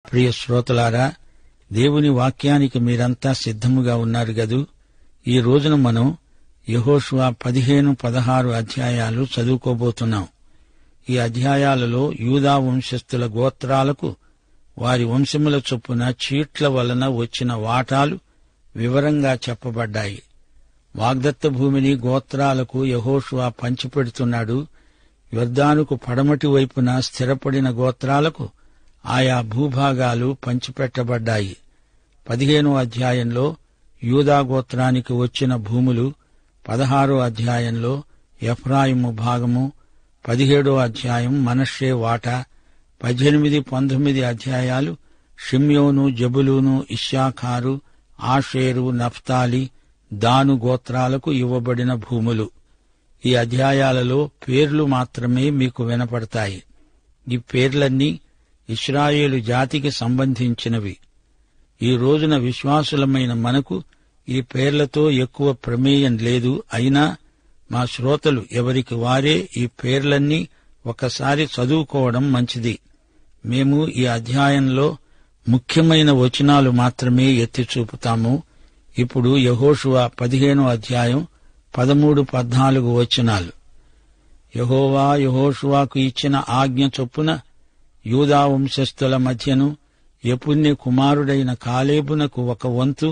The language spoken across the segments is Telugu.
ప్రియ శ్రోతలారా, దేవుని వాక్యానికి మీరంతా సిద్ధముగా ఉన్నారు గదూ. ఈ రోజున మనం యెహోషువ 15, 16 అధ్యాయాలు చదువుకోబోతున్నాం. ఈ అధ్యాయాలలో యూదా వంశస్థుల గోత్రాలకు వారి వంశముల చొప్పున చీట్ల వలన వచ్చిన వాటాలు వివరంగా చెప్పబడ్డాయి. వాగ్దత్త భూమిని గోత్రాలకు యెహోషువ పంచిపెడుతున్నాడు. యొర్దానుకు పడమటి వైపున స్థిరపడిన గోత్రాలకు ఆయా భూభాగాలు పంచిపెట్టబడ్డాయి. 15వ అధ్యాయంలో యూదా గోత్రానికి వచ్చిన భూములు, 16వ అధ్యాయంలో ఎఫ్రాయిము భాగము, 17వ అధ్యాయం మనష్షే వాటా, 18, 19 అధ్యాయాలు షిమ్యోను, జబులూను, ఇశ్శాఖారు, ఆషేరు, నఫ్తాలి, దాను గోత్రాలకు ఇవ్వబడిన భూములు. ఈ అధ్యాయాలలో పేర్లు మాత్రమే మీకు వినపడతాయి. ఈ పేర్లన్నీ ఇశ్రాయేలు జాతికి సంబంధించినవి. ఈ రోజున విశ్వాసులమైన మనకు ఈ పేర్లతో ఎక్కువ ప్రమేయం లేదు. అయినా మా శ్రోతలు ఎవరికి వారే ఈ పేర్లన్నీ ఒకసారి చదువుకోవడం మంచిది. మేము ఈ అధ్యాయంలో ముఖ్యమైన వచనాలు మాత్రమే ఎత్తి చూపుతాము. ఇప్పుడు యెహోషువ 15వ అధ్యాయం 13, 14 వచనాలు. యెహోవా యెహోషువకు ఇచ్చిన ఆజ్ఞ చొప్పున యూదా వంశస్థుల మధ్యను యెఫున్నె కుమారుడైన కాలేబునకు ఒక వంతు,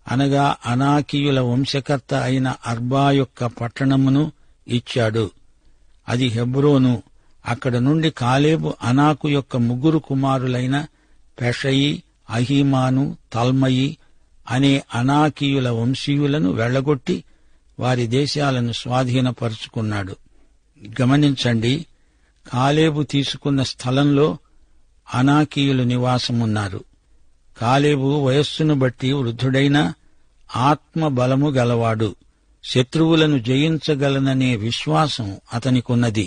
అనగా అనాకీయుల వంశకర్త అయిన అర్బా యొక్క పట్టణమును ఇచ్చాడు. అది హెబ్రోను. అక్కడ నుండి కాలేబు అనాకు యొక్క 3 కుమారులైన పెషయి, అహీమాను, తల్మయి అనే అనాకీయుల వంశీయులను వెళ్లగొట్టి వారి దేశాలను స్వాధీనపరుచుకున్నాడు. గమనించండి, కాలేబు తీసుకున్న స్థలంలో అనాకీయులు నివాసమున్నారు. కాలేబు వయస్సును బట్టి వృద్ధుడైన ఆత్మ బలము గలవాడు. శత్రువులను జయించగలననే విశ్వాసం అతనికున్నది.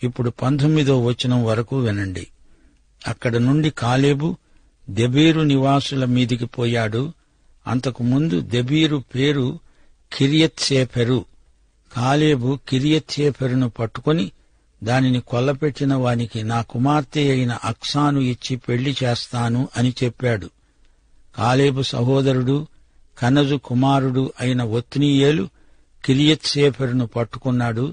ఇప్పుడు 19వ వచనం వరకు వినండి. అక్కడ నుండి కాలేబు దెబీరు నివాసుల మీదికి పోయాడు. అంతకుముందు దెబీరు పేరు కిర్యత్సేఫెరు. కాలేబు కిర్యత్సేఫెరును పట్టుకొని దానిని కొల్లపెట్టిన వానికి నా కుమార్తె అయిన అక్సాను ఇచ్చి పెళ్లి చేస్తాను అని చెప్పాడు. కాలేబు సహోదరుడు కనజు కుమారుడు అయిన ఒత్నీయేలు కిర్యత్సేఫెరును పట్టుకున్నాడు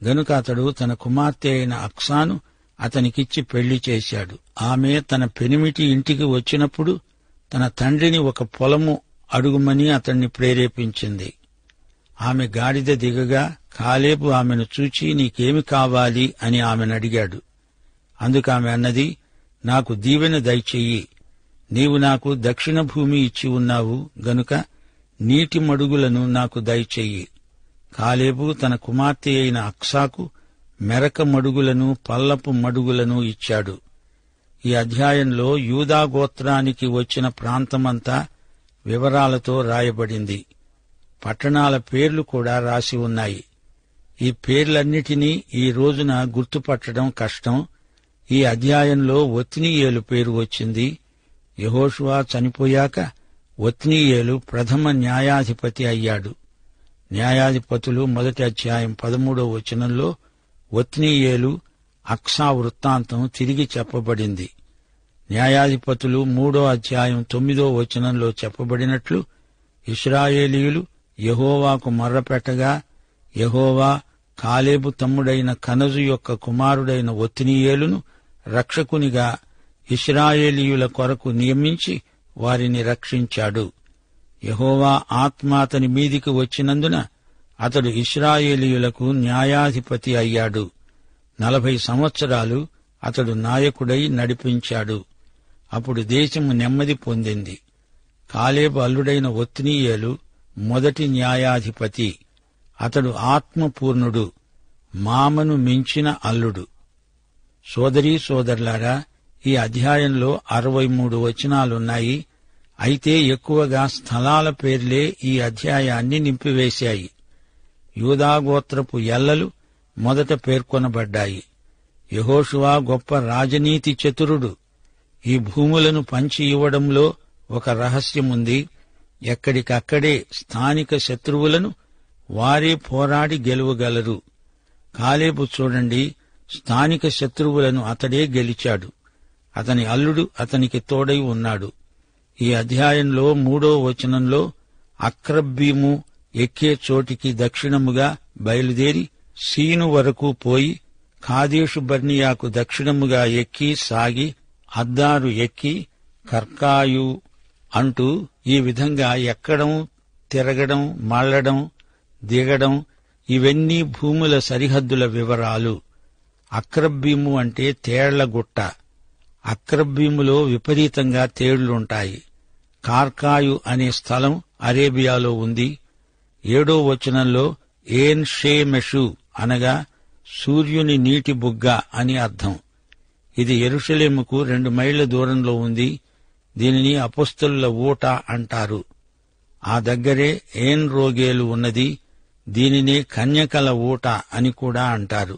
గనుక అతడు తన కుమార్తె అయిన అక్సాను అతనికిచ్చి పెళ్లి చేశాడు. ఆమె తన పెనిమిటి ఇంటికి వచ్చినప్పుడు తన తండ్రిని ఒక పొలము అడుగుమని అతణ్ణి ప్రేరేపించింది. ఆమె గాడిద దిగగా కాలేబు ఆమెను చూచి నీకేమి కావాలి అని ఆమెను అడిగాడు. అందుకామె అన్నది, నాకు దీవెన దయచెయ్యి. నీవు నాకు దక్షిణ భూమి ఇచ్చి ఉన్నావు గనుక నీటి మడుగులను నాకు దయచెయ్యి. కాలేబు తన కుమార్తె అయిన అక్సాకు మెరక మడుగులను, పల్లపు మడుగులను ఇచ్చాడు. ఈ అధ్యాయంలో యూదా గోత్రానికి వచ్చిన ప్రాంతమంతా వివరాలతో రాయబడింది. పట్టణాల పేర్లు కూడా రాసి ఉన్నాయి. ఈ పేర్లన్నిటినీ ఈ రోజున గుర్తుపట్టడం కష్టం. ఈ అధ్యాయంలో ఒత్నీయేలు పేరు వచ్చింది. యెహోషువ చనిపోయాక ఒత్నీయేలు ప్రథమ న్యాయాధిపతి అయ్యాడు. న్యాయాధిపతులు 1వ అధ్యాయం 13వ వచనంలో ఒత్నీయేలు, అక్సా వృత్తాంతం తిరిగి చెప్పబడింది. న్యాయాధిపతులు 3వ అధ్యాయం 9వ వచనంలో చెప్పబడినట్లు ఇశ్రాయేలీయులు యెహోవాకు మొర్రపెట్టగా యెహోవా కాలేబు తమ్ముడైన కనజు యొక్క కుమారుడైన ఒత్నీయేలును రక్షకునిగా ఇశ్రాయేలీయుల కొరకు నియమించి వారిని రక్షించాడు. యెహోవా ఆత్మ అతని మీదికి వచ్చినందున అతడు ఇశ్రాయేలీయులకు న్యాయాధిపతి అయ్యాడు. 40 సంవత్సరాలు అతడు నాయకుడై నడిపించాడు. అప్పుడు దేశము నెమ్మది పొందింది. కాలేబు అల్లుడైన ఒత్నీయేలు మొదటి న్యాయాధిపతి. అతడు ఆత్మపూర్ణుడు, మామను మించిన అల్లుడు. సోదరీ సోదరులారా, ఈ అధ్యాయంలో 63 వచనాలున్నాయి. అయితే ఎక్కువగా స్థలాల పేర్లే ఈ అధ్యాయాన్ని నింపివేశాయి. యూదాగోత్రపు ఎల్లలు మొదట పేర్కొనబడ్డాయి. యెహోషువ గొప్ప రాజనీతి చతురుడు. ఈ భూములను పంచి ఇవ్వడంలో ఒక రహస్యముంది. ఎక్కడికక్కడే స్థానిక శత్రువులను వారే పోరాడి గెలువగలరు. కాలేబు చూడండి, స్థానిక శత్రువులను అతడే గెలిచాడు. అతని అల్లుడు అతనికి తోడై ఉన్నాడు. ఈ అధ్యాయంలో 3వ వచనంలో అక్రబ్బీము ఎక్కే చోటికి దక్షిణముగా బయలుదేరి సీను వరకు పోయి కాదేషు బర్నియాకు దక్షిణముగా ఎక్కి సాగి అద్దారు ఎక్కి కర్కాయు అంటూ ఈ విధంగా ఎక్కడం, తిరగడం, మళ్లడం, దిగడం ఇవన్నీ భూముల సరిహద్దుల వివరాలు. అక్రబ్బీము అంటే తేళ్లగుట్ట. అక్రబ్బీములో విపరీతంగా తేళ్లుంటాయి. కార్కాయు అనే స్థలం అరేబియాలో ఉంది. 7వ వచనంలో ఏన్ షేమెషు అనగా సూర్యుని నీటి బుగ్గ అని అర్థం. ఇది యెరూషలేముకు 2 మైళ్ల దూరంలో ఉంది. దీనిని అపొస్తలుల ఊట అంటారు. ఆ దగ్గరే ఏన్ రోగేలు ఉన్నది. దీనినే కన్యకల ఊట అని కూడా అంటారు.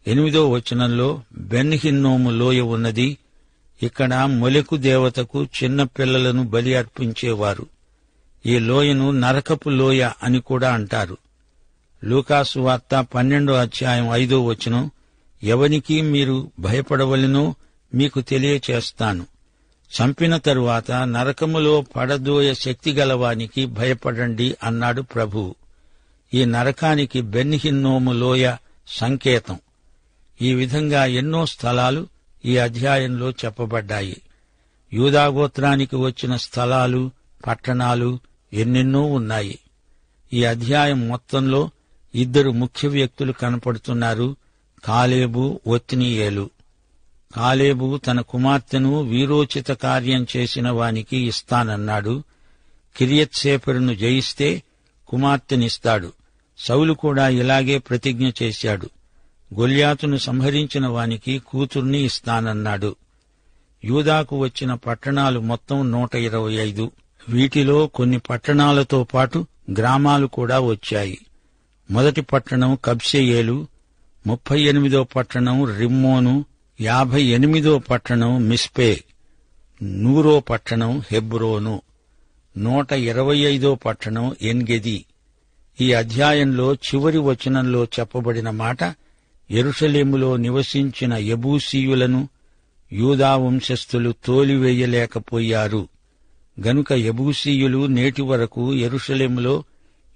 8వ వచనంలో బెన్ హిన్నోము లోయ ఉన్నది. ఇక్కడ మొలెకు దేవతకు చిన్న పిల్లలను బలి అర్పించేవారు. ఈ లోయను నరకపు లోయ అని కూడా అంటారు. లూకాసు వార్త 12వ అధ్యాయం 5వ వచనం, ఎవనికి మీరు భయపడవలెనో మీకు తెలియచేస్తాను. చంపిన తరువాత నరకములో పడదోయ శక్తిగలవానికి భయపడండి అన్నాడు ప్రభువు. ఈ నరకానికి బెన్ హిన్నోము లోయ సంకేతం. ఈ విధంగా ఎన్నో స్థలాలు ఈ అధ్యాయంలో చెప్పబడ్డాయి. యూదాగోత్రానికి వచ్చిన స్థలాలు, పట్టణాలు ఎన్నెన్నో ఉన్నాయి. ఈ అధ్యాయం మొత్తంలో 2 ముఖ్య వ్యక్తులు కనపడుతున్నారు, కాలేబు, ఒత్నీయేలు. కాలేబు తన కుమార్తెను వీరోచిత కార్యం చేసిన వానికి ఇస్తానన్నాడు. కిరియత్సేఫరును జయిస్తే కుమార్తెనిస్తాడు. సౌలు కూడా ఇలాగే ప్రతిజ్ఞ చేశాడు. గొల్యాతును సంహరించిన వానికి కూతుర్ని ఇస్తానన్నాడు. యూదాకు వచ్చిన పట్టణాలు మొత్తం 125. వీటిలో కొన్ని పట్టణాలతో పాటు గ్రామాలు కూడా వచ్చాయి. మొదటి పట్టణం కబ్సెయేలు, 38వ పట్టణం రిమ్మోను, 58వ పట్టణం మిస్పే, 100వ పట్టణం హెబ్రోను, 125వ పట్టణం ఎన్గెది. ఈ అధ్యాయంలో చివరి వచనంలో చెప్పబడిన మాట యెరూషలేములో నివసించిన యెబూసీయులను యూదా వంశస్థులు తోలివేయలేకపోయారు. గనుక యెబూసీయులు నేటి వరకు యెరూషలేములో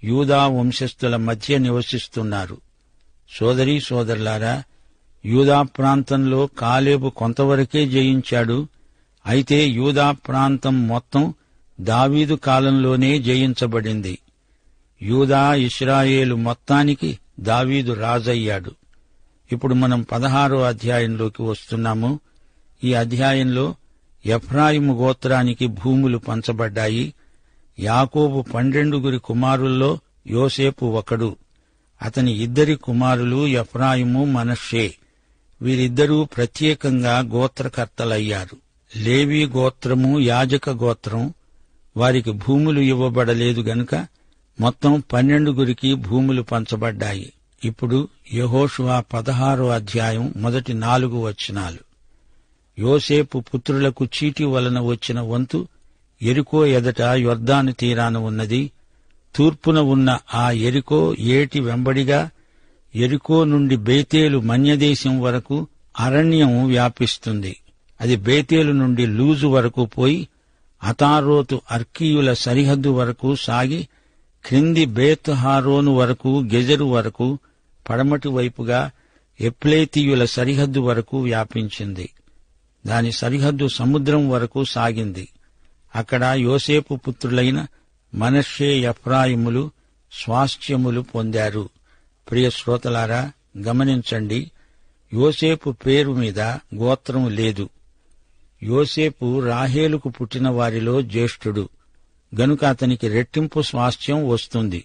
యూదా వంశస్థుల మధ్య నివసిస్తున్నారు. సోదరీ సోదరులారా, యూదా ప్రాంతంలో కాలేబు కొంతవరకే జయించాడు. అయితే యూదా ప్రాంతం మొత్తం దావీదు కాలంలోనే జయించబడింది. యూదా ఇశ్రాయేలు మొత్తానికి దావీదు రాజయ్యాడు. ఇప్పుడు మనం 16వ అధ్యాయంలోకి వస్తున్నాము. ఈ అధ్యాయంలో ఎఫ్రాయిము గోత్రానికి భూములు పంచబడ్డాయి. యాకోబు 12 కుమారుల్లో యోసేపు ఒకడు. అతని 2 కుమారులు ఎఫ్రాయిము, మనష్షే. వీరిద్దరూ ప్రత్యేకంగా గోత్రకర్తలయ్యారు. లేవీ గోత్రము యాజక గోత్రం. వారికి భూములు ఇవ్వబడలేదు గనుక మొత్తం 12 భూములు పంచబడ్డాయి. ఇప్పుడు యెహోషువ 16వ అధ్యాయం మొదటి 4 వచనాలు. యోసేపు పుత్రులకు చీటి వలన వచ్చిన వంతు యెరికో ఎదట యొర్దాను తీరాన ఉన్నది. తూర్పున ఉన్న ఆ యెరికో ఏటి వెంబడిగా యెరికో నుండి బేతేలు మన్యదేశం వరకు అరణ్యం వ్యాపిస్తుంది. అది బేతేలు నుండి లూజు వరకు పోయి అతారోతు అర్కీయుల సరిహద్దు వరకు సాగి క్రింది బేత్ హారోను వరకు, గెజరు వరకు, పడమటి వైపుగా ఎప్లేతీయుల సరిహద్దు వరకు వ్యాపించింది. దాని సరిహద్దు సముద్రం వరకు సాగింది. అక్కడ యోసేపు పుత్రులైన మనష్షే, ఎఫ్రాయిములు స్వాస్థ్యములు పొందారు. ప్రియ శ్రోతలారా, గమనించండి, యోసేపు పేరు మీద గోత్రం లేదు. యోసేపు రాహేలుకు పుట్టిన వారిలో జ్యేష్ఠుడు గనుక అతనికి రెట్టింపు స్వాస్థ్యం వస్తుంది.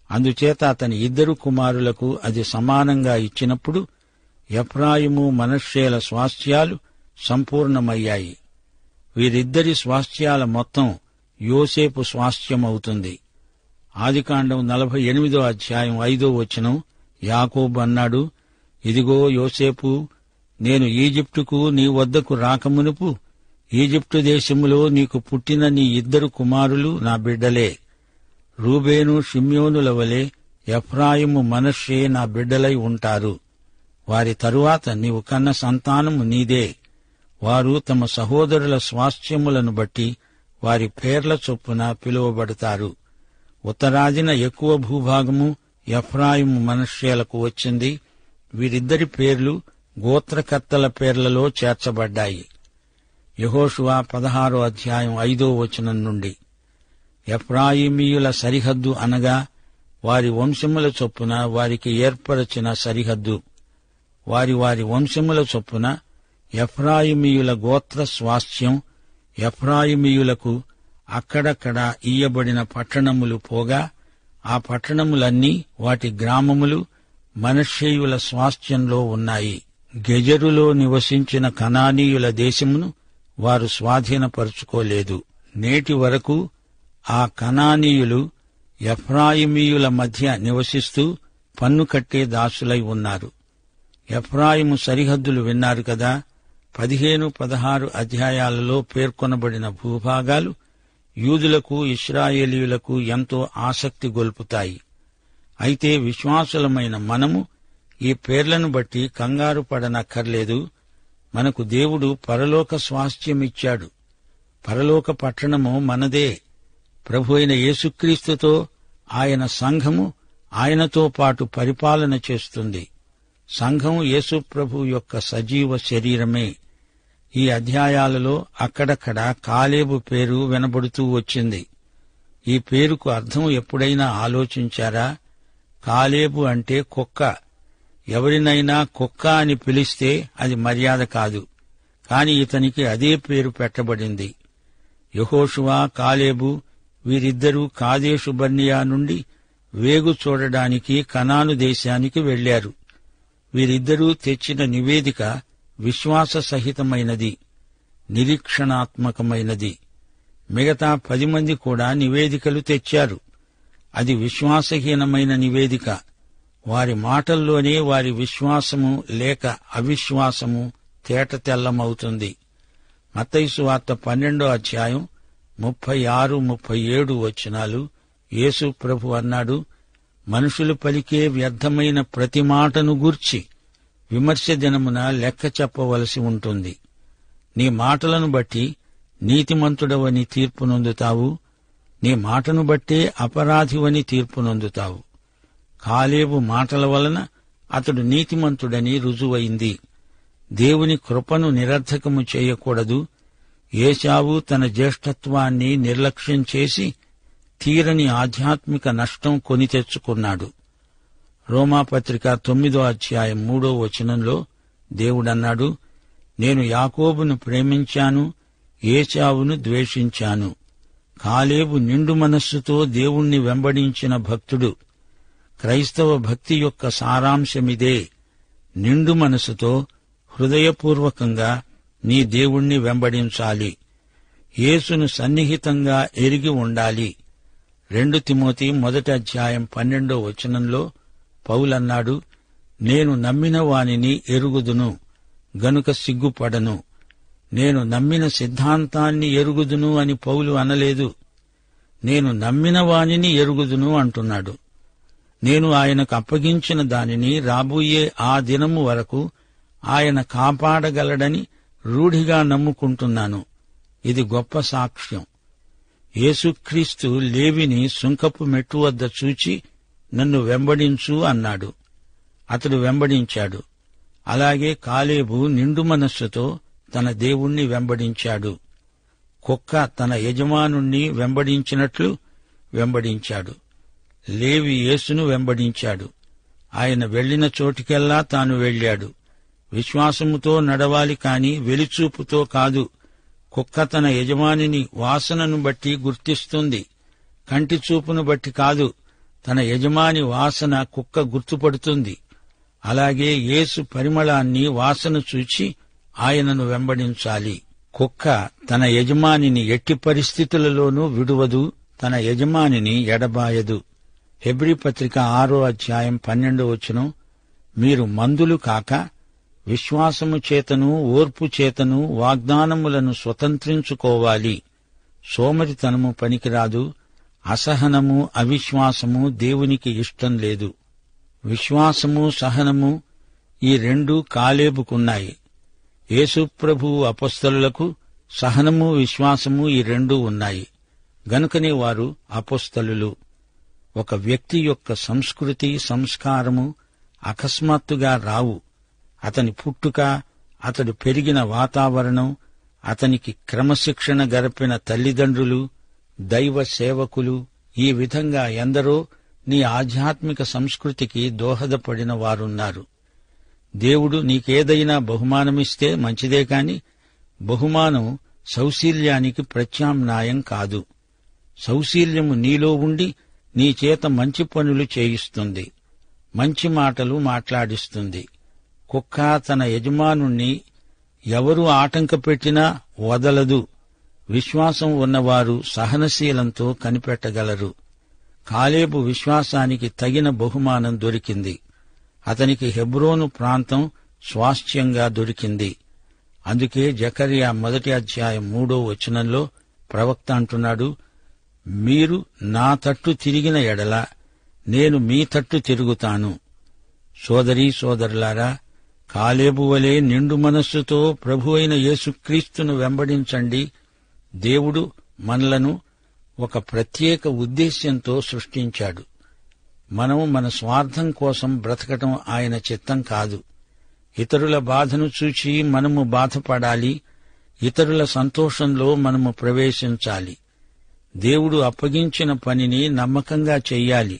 అందుచేత అతని 2 కుమారులకు అది సమానంగా ఇచ్చినప్పుడు ఎఫ్రాయిము, మనష్షేల స్వాస్థ్యాలు సంపూర్ణమయ్యాయి. వీరిద్దరి స్వాస్థ్యాల మొత్తం యోసేపు స్వాస్థ్యమవుతుంది. ఆదికాండం 48వ అధ్యాయం 5వ వచనం, యాకోబు అన్నాడు, ఇదిగో యోసేపు, నేను ఈజిప్టుకు నీ వద్దకు రాకమునుపు ఈజిప్టు దేశములో నీకు పుట్టిన నీ 2 కుమారులు నా బిడ్డలే. రూబేను, షిమ్యోనుల వలె ఎఫ్రాయిము, మనష్షే నా బిడ్డలై ఉంటారు. వారి తరువాత నీవు కన్న సంతానము నీదే. వారు తమ సహోదరుల స్వాస్థ్యములను బట్టి వారి పేర్ల చొప్పున పిలువబడతారు. ఉత్తరాదిన ఎక్కువ భూభాగము ఎఫ్రాయిము మనష్యేలకు వచ్చింది. వీరిద్దరి పేర్లు గోత్రకర్తల పేర్లలో చేర్చబడ్డాయి. యెహోషువ 16వ అధ్యాయం 5వ వచనం నుండి. ఎఫ్రాయిమీయుల సరిహద్దు అనగా వారి వంశముల చొప్పున వారికి ఏర్పరచిన సరిహద్దు. వారి వారి వంశముల చొప్పున ఎఫ్రాయిమీయుల గోత్ర స్వాస్థ్యం. ఎఫ్రాయిమీయులకు అక్కడక్కడ ఇయ్యబడిన పట్టణములు పోగా ఆ పట్టణములన్నీ వాటి గ్రామములు మనష్షేయుల స్వాస్థ్యంలో ఉన్నాయి. గెజరులో నివసించిన కనానీయుల దేశమును వారు స్వాధీనపరుచుకోలేదు. నేటి వరకు ఆ కనానీయులు ఎఫ్రాయిమీయుల మధ్య నివసిస్తూ పన్ను కట్టే దాసులై ఉన్నారు. ఎఫ్రాయిము సరిహద్దులు విన్నారు కదా. 15-16 అధ్యాయాలలో పేర్కొనబడిన భూభాగాలు యూదులకు ఇశ్రాయేలీయులకు ఎంతో ఆసక్తి గొల్పుతాయి. అయితే విశ్వాసులమైన మనము ఈ పేర్లను బట్టి కంగారు పడనక్కర్లేదు. మనకు దేవుడు పరలోక స్వాస్థ్యమిచ్చాడు. పరలోక పట్టణము మనదే. ప్రభు అయిన యేసుక్రీస్తుతో ఆయన సంఘము ఆయనతో పాటు పరిపాలన చేస్తుంది. సంఘం యేసు ప్రభు యొక్క సజీవ శరీరమే. ఈ అధ్యాయాలలో అక్కడక్కడ కాలేబు పేరు వినబడుతూ వచ్చింది. ఈ పేరుకు అర్థం ఎప్పుడైనా ఆలోచించారా? కాలేబు అంటే కుక్క. ఎవరినైనా కుక్క అని పిలిస్తే అది మర్యాద కాదు. కాని ఇతనికి అదే పేరు పెట్టబడింది. యెహోషువ, కాలేబు వీరిద్దరూ కాదేషు బర్నియా నుండి వేగు చూడడానికి కనాను దేశానికి వెళ్లారు. వీరిద్దరూ తెచ్చిన నివేదిక విశ్వాస సహితమైనది, నిరీక్షణాత్మకమైనది. మిగతా 10 మంది కూడా నివేదికలు తెచ్చారు. అది విశ్వాసహీనమైన నివేదిక. వారి మాటల్లోనే వారి విశ్వాసము లేక అవిశ్వాసము తేటతెల్లమవుతుంది. మత్తయి సువార్త 12వ అధ్యాయం 36-37 వచనాలు. యేసు ప్రభు అన్నాడు, మనుషులు పలికే వ్యర్థమైన ప్రతి మాటను గూర్చి విమర్శ దినమున లెక్క చెప్పవలసి ఉంటుంది. నీ మాటలను బట్టి నీతిమంతుడవని తీర్పునొందుతావు, నీ మాటను బట్టే అపరాధివని తీర్పునొందుతావు. కాలేబు మాటల వలన అతడు నీతిమంతుడని రుజువైంది. దేవుని కృపను నిరర్థకము చేయకూడదు. ఏశావు తన జ్యేష్ఠత్వాన్ని నిర్లక్ష్యం చేసి తీరని ఆధ్యాత్మిక నష్టం కొని తెచ్చుకున్నాడు. రోమాపత్రిక 9వ అధ్యాయం 3వ వచనంలో దేవుడన్నాడు, నేను యాకోబును ప్రేమించాను, ఏశావును ద్వేషించాను. కాలేబు నిండు మనస్సుతో దేవుణ్ణి వెంబడించిన భక్తుడు. క్రైస్తవ భక్తి యొక్క సారాంశమిదే. నిండు మనసుతో హృదయపూర్వకంగా నీ దేవుణ్ణి వెంబడించాలి. యేసును సన్నిహితంగా ఎరిగి ఉండాలి. 2 తిమోతి 1వ అధ్యాయం 12వ వచనంలో పౌలన్నాడు, నేను నమ్మిన వానిని ఎరుగుదును గనుక సిగ్గుపడను. నేను నమ్మిన సిద్ధాంతాన్ని ఎరుగుదును అని పౌలు అనలేదు. నేను నమ్మిన వానిని ఎరుగుదును అంటున్నాడు. నేను ఆయనకు అప్పగించిన దానిని రాబోయే ఆ దినము వరకు ఆయన కాపాడగలడని రూఢిగా నమ్ముకుంటున్నాను. ఇది గొప్ప సాక్ష్యం. యేసుక్రీస్తు లేవిని సుంకపు మెట్టు వద్ద చూచి నన్ను వెంబడించు అన్నాడు. అతడు వెంబడించాడు. అలాగే కాలేబు నిండు మనస్సుతో తన దేవుణ్ణి వెంబడించాడు. కుక్క తన యజమానుణ్ణి వెంబడించినట్లు వెంబడించాడు. లేవి యేసును వెంబడించాడు. ఆయన వెళ్లిన చోటికెల్లా తాను వెళ్లాడు. విశ్వాసముతో నడవాలి కాని వెలిచూపుతో కాదు. కుక్క తన యజమానిని వాసనను బట్టి గుర్తిస్తుంది, కంటి చూపును బట్టి కాదు. తన యజమాని వాసన కుక్క గుర్తుపడుతుంది. అలాగే యేసు పరిమళాన్ని వాసన చూచి ఆయనను వెంబడించాలి. కుక్క తన యజమానిని ఎట్టి పరిస్థితులలోనూ విడువదు, తన యజమానిని ఎడబాయదు. హెబ్రీ పత్రిక 6వ అధ్యాయం 12వ వచనం, మీరు మందులు కాక విశ్వాసము చేతను ఓర్పు చేతను వాగ్దానములను స్వతంత్రించుకోవాలి. సోమరితనము పనికిరాదు. అసహనము అవిశ్వాసము దేవునికి ఇష్టం లేదు. విశ్వాసము సహనము ఈ 2 కాలేబుకున్నాయి. యేసు ప్రభువు అపొస్తలులకు సహనము, విశ్వాసము ఈ రెండూ ఉన్నాయి. గనుకనే వారు అపొస్తలులు. ఒక వ్యక్తి యొక్క సంస్కృతి, సంస్కారము అకస్మాత్తుగా రావు. అతని పుట్టుక, అతడు పెరిగిన వాతావరణం, అతనికి క్రమశిక్షణ గరిపిన తల్లిదండ్రులు, దైవ సేవకులు, ఈ విధంగా ఎందరో నీ ఆధ్యాత్మిక సంస్కృతికి దోహదపడిన వారున్నారు. దేవుడు నీకేదైనా బహుమానమిస్తే మంచిదే కాని బహుమానం సౌశీల్యానికి ప్రత్యామ్నాయం కాదు. సౌశీల్యము నీలో ఉండి నీ చేత మంచి పనులు చేయిస్తుంది, మంచి మాటలు మాట్లాడిస్తుంది. కుక్క తన యజమానుణ్ణి ఎవరు ఆటంకపెట్టినా వదలదు. విశ్వాసం ఉన్నవారు సహనశీలంతో కనిపెట్టగలరు. కాలేబు విశ్వాసానికి తగిన బహుమానం దొరికింది. అతనికి హెబ్రోను ప్రాంతం స్వాస్థ్యంగా దొరికింది. అందుకే జకర్యా 1:3 ప్రవక్త అంటున్నాడు, మీరు నా తట్టు తిరిగిన ఎడల నేను మీ తట్టు తిరుగుతాను. సోదరీ సోదరులారా, కాలేబు వలె నిండు మనస్సుతో ప్రభువైన యేసుక్రీస్తును వెంబడించండి. దేవుడు మనలను ఒక ప్రత్యేక ఉద్దేశ్యంతో సృష్టించాడు. మనం మన స్వార్థం కోసం బ్రతకటం ఆయన చిత్తం కాదు. ఇతరుల బాధను చూచి మనము బాధపడాలి, ఇతరుల సంతోషంలో మనము ప్రవేశించాలి. దేవుడు అప్పగించిన పనిని నమ్మకంగా చెయ్యాలి.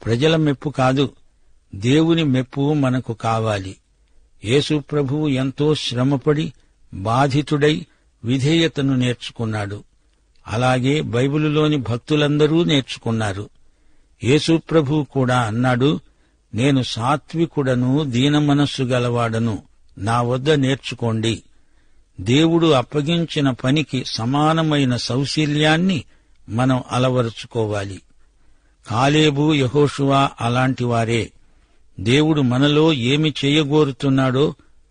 ప్రజల మెప్పు కాదు, దేవుని మెప్పు మనకు కావాలి. యేసు ప్రభువు ఎంతో శ్రమపడి బాధితుడై విధేయతను నేర్చుకున్నాడు. అలాగే బైబిలులోని భక్తులందరూ నేర్చుకున్నారు. యేసు ప్రభువు కూడా అన్నాడు, నేను సాత్వికుడను, దీనమనస్సు గలవాడను, నా వద్ద నేర్చుకోండి. దేవుడు అప్పగించిన పనికి సమానమైన సౌశీల్యాన్ని మనం అలవరుచుకోవాలి. కాలేబు, యెహోషువ అలాంటివారే. దేవుడు మనలో ఏమి చెయ్యగోరుతున్నాడో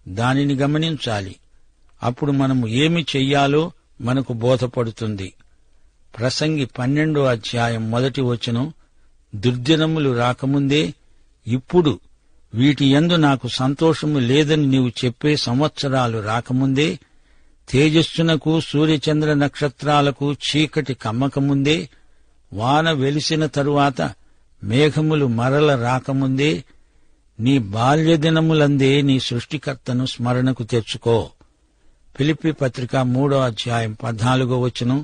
దానిని గమనించాలి. అప్పుడు మనము ఏమి చెయ్యాలో మనకు బోధపడుతుంది. ప్రసంగి 12:1 దుర్దినములు రాకముందే ఇప్పుడు వీటియందు నాకు సంతోషము లేదని నీవు చెప్పే సంవత్సరాలు రాకముందే, తేజస్సునకు సూర్యచంద్ర నక్షత్రాలకు చీకటి కమ్మకముందే, వాన వెలిసిన తరువాత మేఘములు మరల రాకముందే, నీ బాల్యదినములందే నీ సృష్టికర్తను స్మరణకు తెచ్చుకో. ఫిలిప్పీ పత్రిక 3:14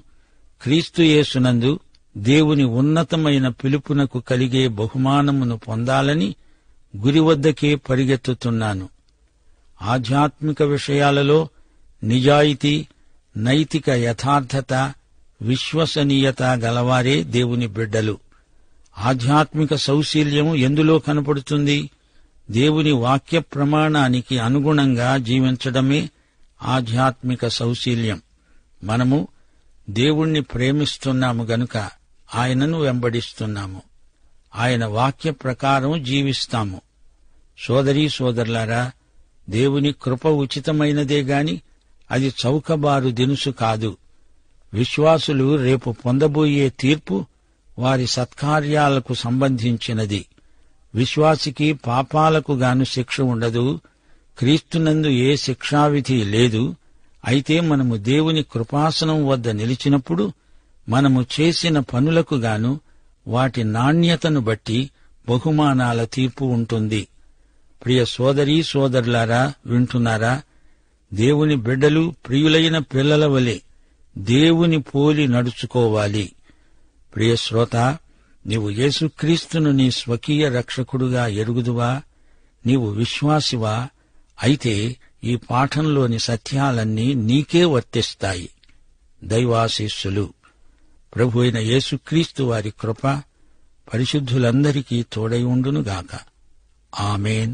క్రీస్తు యేసునందు దేవుని ఉన్నతమైన పిలుపునకు కలిగే బహుమానమును పొందాలని గురి వద్దకే పరిగెత్తుతున్నాను. ఆధ్యాత్మిక విషయాలలో నిజాయితీ, నైతిక యథార్థత, విశ్వసనీయత గలవారే దేవుని బిడ్డలు. ఆధ్యాత్మిక సౌశీల్యము ఎందులో కనపడుతుంది? దేవుని వాక్య ప్రమాణానికి అనుగుణంగా జీవించడమే ఆధ్యాత్మిక సౌశీల్యం. మనము దేవుణ్ణి ప్రేమిస్తున్నాము గనుక ఆయనను వెంబడిస్తున్నాము. ఆయన వాక్య ప్రకారం జీవిస్తాము. సోదరీ సోదరులారా, దేవుని కృప ఉచితమైనదే గాని అది చౌకబారు దినుసు కాదు. విశ్వాసులు రేపు పొందబోయే తీర్పు వారి సత్కార్యాలకు సంబంధించినది. విశ్వాసికి పాపాలకు గాను శిక్ష ఉండదు. క్రీస్తునందు ఏ శిక్షావిధి లేదు. అయితే మనము దేవుని కృపాసనం వద్ద నిలిచినప్పుడు మనము చేసిన పనులకు గాను వాటి నాణ్యతను బట్టి బహుమానాల తీర్పు ఉంటుంది. ప్రియ సోదరీ సోదరులారా, వింటున్నారా? దేవుని బిడ్డలు ప్రియులైన పిల్లల వలె దేవుని పోలి నడుచుకోవాలి. ప్రియ శ్రోత, నీవు యేసుక్రీస్తును నీ స్వకీయ రక్షకుడుగా ఎరుగుదువా? నీవు విశ్వాసివా? అయితే ఈ పాఠంలోని సత్యాలన్నీ నీకే వర్తిస్తాయి. దైవాశీస్సులు. ప్రభు అయిన యేసుక్రీస్తు వారి కృప పరిశుద్ధులందరికీ తోడై ఉండునుగాక. ఆమేన్.